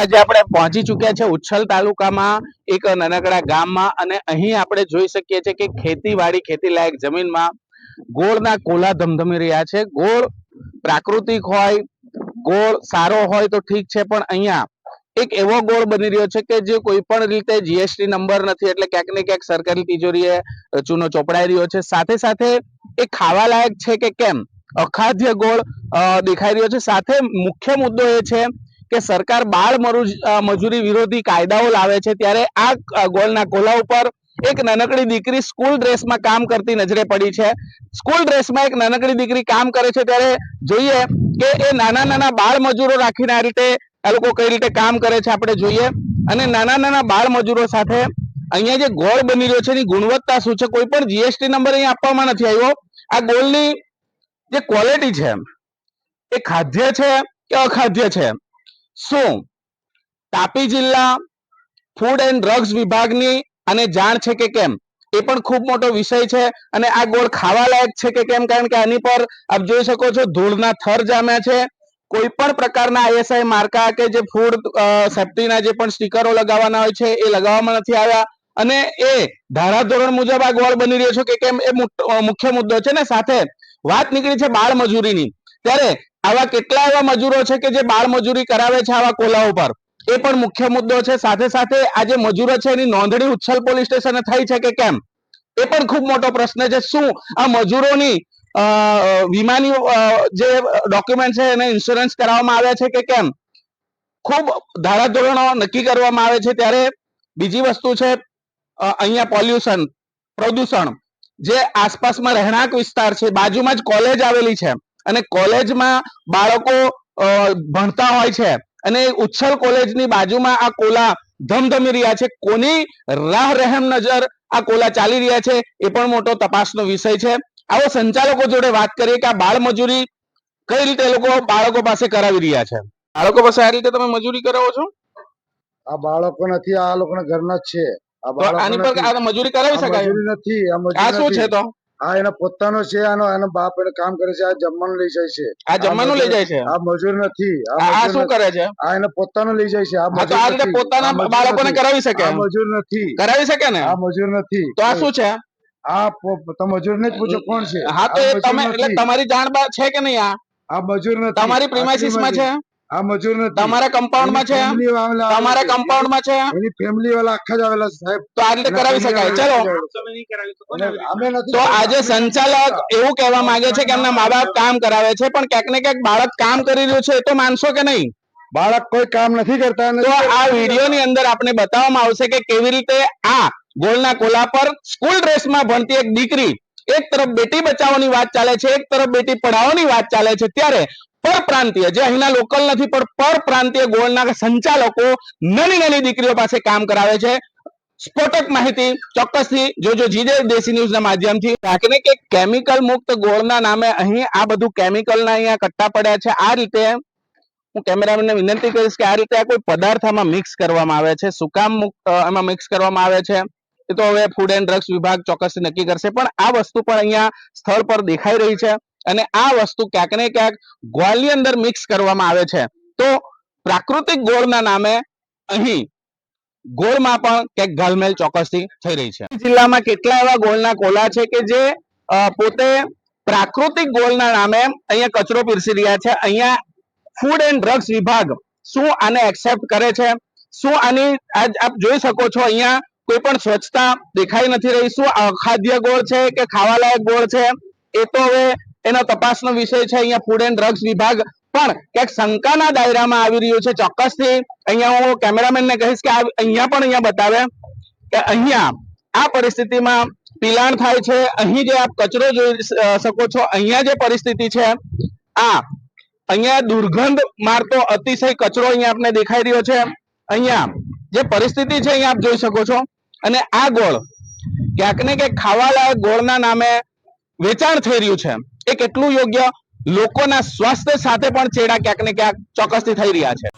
આજે આપણે પહોંચી ચૂક્યા છે ઉચ્છલ તાલુકામાં એક નાનકડા ગામમાં અને અહીં આપણે જોઈ શકીએ છીએ કે ખેતીવાડી ખેતી લાયક જમીનમાં ગોળના કોલા ધમધમી રહ્યા છે। ગોળ પ્રાકૃતિક હોય, ગોળ સારો હોય તો ઠીક છે, પણ અહીંયા એક એવો ગોળ બની રહ્યો છે કે જે કોઈ પણ રીતે જીએસટી નંબર નથી, એટલે ક્યાંક ને ક્યાંક સરકારી તિજોરીએ ચૂનો ચોપડાઈ રહ્યો છે। સાથે સાથે એ ખાવા લાયક છે કે કેમ, અખાદ્ય ગોળ દેખાઈ રહ્યો છે। સાથે મુખ્ય મુદ્દો એ છે કે સરકાર બાળ મજૂરી વિરોધી કાયદાઓ લાવે છે, ત્યારે આ ગોળના કોલા ઉપર એક નાનકડી દીકરી સ્કૂલ ડ્રેસમાં કામ કરતી નજરે પડી છે। સ્કૂલ ડ્રેસમાં એક નાનકડી દીકરી કામ કરે છે, ત્યારે જોઈએ કે એ નાના નાના બાળ મજૂરો રાખીને આ રીતે આ લોકો કઈ રીતે કામ કરે છે આપણે જોઈએ। અને નાના નાના બાળ મજૂરો સાથે અહીંયા જે ગોળ બની રહ્યો છે એની ગુણવત્તા શું છે, કોઈ પણ જીએસટી નંબર અહીંયા આપવામાં નથી આવ્યો। આ ગોળની જે ક્વોલિટી છે એ ખાદ્ય છે કે અખાદ્ય છે, શું તાપી જિલ્લા ફૂડ એન્ડ ડ્રગ્સ વિભાગની આને જાણ છે કે કેમ, એ પણ ખૂબ મોટો વિષય છે। અને આ ગોળ ખાવા લાયક છે કે કેમ, કારણ કે આની પર આપ જોઈ શકો છો ધૂળના થર જામ્યા છે। કોઈ પણ પ્રકારના આઈએસઆઈ માર્કા કે જે ફૂડ સેફ્ટીના જે પણ સ્ટીકરો લગાવવાના હોય છે એ લગાવવામાં નથી આવ્યા, અને એ ધારાધોરણ મુજબ આ ગોળ બની રહ્યો છે કે કેમ એ મુખ્ય મુદ્દો છે। ને સાથે વાત નીકળી છે બાળ મજૂરીની, ત્યારે આવા કેટલા એવા મજૂરો છે કે જે બાળ મજૂરી કરાવે છે આવા કોલા ઉપર, એ પણ મુખ્ય મુદ્દો છે। સાથે સાથે આ જે મજૂરો છે એની નોંધણી ઉચ્છલ પોલીસ સ્ટેશને થઈ છે કે કેમ, એ પણ ખૂબ મોટો પ્રશ્ન છે। શું આ મજૂરોની વીમાની જે ડોક્યુમેન્ટ છે એને ઇન્સ્યોરન્સ કરાવવામાં આવ્યા છે કે કેમ, ખૂબ ધારાધોરણો નક્કી કરવામાં આવે છે। ત્યારે બીજી વસ્તુ છે અહીંયા પોલ્યુશન, પ્રદૂષણ, જે આસપાસમાં રહેણાંક વિસ્તાર છે, બાજુમાં જ કોલેજ આવેલી છે અને કોલેજમાં બાળકો ભણતા હોય છે, અને ઉચ્છલ કોલેજની બાજુમાં આ કોલા ધમધમી રહ્યા છે। કોની રાહ રહેમ નજર આ કોલા ચાલી રહ્યા છે એ પણ મોટો તપાસનો વિષય છે। આવો સંચાલકો જોડે વાત કરીએ કે આ બાળ મજૂરી કઈ રીતે લોકો બાળકો પાસે કરાવી રહ્યા છે। બાળકો પાસે આ રીતે તમે મજૂરી કરાવો છો? આ બાળકો નથી, આ લોકોના ઘરના જ છે। આ તો આની પર આ મજૂરી કરાવી શકાય? મજૂરી નથી, આ શું છે? તો આ એનો પોતાનો છે, એનો બાપ એને કામ કરે છે, આ જમવાનું લઈ જાય છે। આ જમવાનું લઈ જાય છે? આ મજૂર નથી, આ શું કરે છે? આ એને પોતાનું લઈ જાય છે। આ તો આ રીતે પોતાના બાળકોને કરાવી શકે? આ મજૂર નથી, કરાવી શકે ને? આ મજૂર નથી। તો આ શું છે? આ મજૂર ને જ પૂછો કોણ છે? હા, તો એ તમે એટલે તમારી જાણ છે કે નહીં? આ મજૂર નથી, તમારી પ્રીમાઇસીસમાં છે? આ મજૂર નથી, તમારા કમ્પાઉન્ડમાં છે? તમારા કમ્પાઉન્ડમાં છે? એની ફેમિલી વાળા આખા જ આવેલા સાહેબ। તો આ રીતે કરાવી શકાય? ચલો, તો આજે સંચાલક એવું કહેવા માંગે છે કે એમના મા બાપ કામ કરાવે છે, પણ ક્યાંક ને ક્યાંક બાળક કામ કરી રહ્યું છે એ તો માનશો કે નહીં? બાળક કોઈ કામ નથી કરતા। તો આ વિડીયોની અંદર આપણે બતાવવામાં આવશે કે કેવી રીતે આ ગોળના કોલા પર સ્કૂલ ડ્રેસમાં ભણતી એક દીકરી, એક તરફ બેટી બચાવોની વાત ચાલે છે, એક તરફ બેટી પઢાઓની વાત ચાલે છે, ત્યારે પરપ્રાંતીય, જે અહીંના લોકલ નથી પણ પરપ્રાંતીય ગોળના સંચાલકો નાની નાની દીકરીઓ પાસે કામ કરાવે છે। સ્ફોટક માહિતી ચોક્કસથી જોજો જીજે દેશી ન્યૂઝના માધ્યમથી। રાખને કે કેમિકલ મુક્ત ગોળના નામે અહીં આ બધું કેમિકલના અહીંયા કટ્ટા પડ્યા છે। આ રીતે હું કેમેરામેનને વિનંતી કરીશ કે આ રીતે આ કોઈ પદાર્થમાં મિક્સ કરવામાં આવે છે, શું કામ એમાં મિક્સ કરવામાં આવે છે એ તો હવે ફૂડ એન્ડ ડ્રગ્સ વિભાગ ચોક્કસથી નક્કી કરશે, પણ આ વસ્તુ પણ અહીંયા સ્થળ પર દેખાઈ રહી છે, અને આ વસ્તુ ક્યાંક ને ક્યાંક ગોળની અંદર મિક્સ કરવામાં આવે છે। તો પ્રાકૃતિક ગોળના નામે અહીં ગોળમાં પણ ક્યાંક ઘાલમેલ ચોક્કસથી થઈ રહી છે। જિલ્લામાં કેટલા એવા ગોળના કોલા છે કે જે પોતે પ્રાકૃતિક ગોળના નામે અહીંયા કચરો પીરસી રહ્યા છે। અહીંયા ફૂડ એન્ડ ડ્રગ્સ વિભાગ શું આને એક્સેપ્ટ કરે છે? શું આની આપ જોઈ શકો છો અહીંયા કોઈ પણ સ્વચ્છતા દેખાઈ નથી રહી। શું અખાદ્ય ગોળ છે કે ખાવા લાયક ગોળ છે એ તો હવે એનો તપાસનો વિષય છે। અહીંયા ફૂડ એન્ડ ડ્રગ્સ વિભાગ પણ ક્યાંક શંકાના દાયરામાં આવી રહ્યું છે। ચોક્કસથી અહીંયા હું કેમેરામેનને કહીશ કે અહીંયા પણ અહીંયા બતાવે કે અહીંયા આ પરિસ્થિતિમાં પિલાણ થાય છે। અહીં જે આપ કચરો જોઈ શકો છો, અહીંયા જે પરિસ્થિતિ છે, આ અહીંયા દુર્ગંધ મારતો અતિશય કચરો અહીંયા આપને દેખાઈ રહ્યો છે। અહીંયા જે પરિસ્થિતિ છે અહીંયા આપ જોઈ શકો છો, અને આ ગોળ ક્યાંક ને ક્યાંક ખાવા લાયક ગોળના નામે વેચાણ થઈ રહ્યું છે, એ કેટલું યોગ્ય? લોકોના સ્વાસ્થ્ય સાથે પણ ચેડા ક્યાંક ને ક્યાંક ચોક્કસથી થઈ રહ્યા છે।